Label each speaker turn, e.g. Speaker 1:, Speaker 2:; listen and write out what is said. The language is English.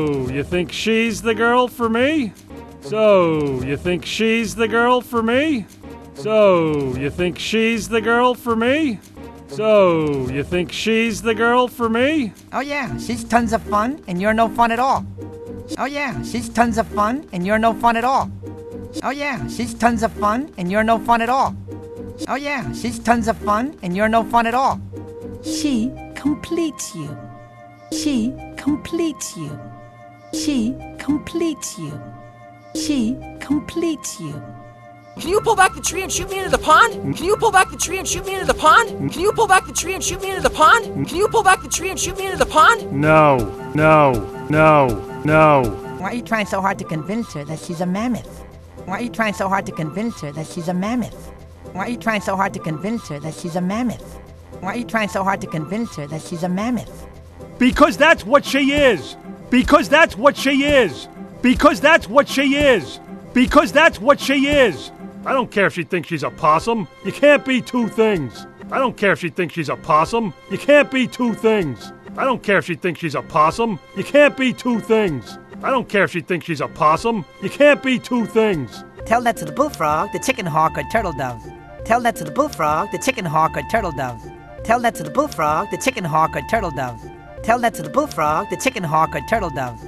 Speaker 1: So, you think she's the girl for me? So, you think she's the girl for me? So, you think she's the girl for me? So, you think she's the girl for me?
Speaker 2: Oh yeah, she's tons of fun, and you're no fun at all. Oh yeah, she's tons of fun, and you're no fun at all. Oh yeah, she's tons of fun, and you're no fun at all. Oh yeah, she's tons of fun, and you're no fun at all.
Speaker 3: She completes you. She completes you. She completes you. She completes you.
Speaker 4: Can you pull back the tree and shoot me into the pond? Can you pull back the tree and shoot me into the pond? Can you pull back the tree and shoot me into the pond? Can you pull back the tree and shoot me into the pond?
Speaker 1: No, no, no, no.
Speaker 2: Why are you trying so hard to convince her that she's a mammoth? Why are you trying so hard to convince her that she's a mammoth? Why are you trying so hard to convince her that she's a mammoth? Why are you trying so hard to convince her that she's a mammoth?
Speaker 1: Because that's what she is. Because that's what she is. Because that's what she is. Because that's what she is. I don't care if she thinks she's a possum. You can't be two things. I don't care if she thinks she's a possum. You can't be two things. I don't care if she thinks she's a possum. You can't be two things. I don't care if she thinks she's a possum. You can't be two things.
Speaker 2: Tell that to the bullfrog, the chicken hawk, or turtle doves. Tell that to the bullfrog, the chicken hawk, or turtle doves. Tell that to the bullfrog, the chicken hawk, or turtle doves. Tell that to the bullfrog, the chicken hawk, or turtle doves.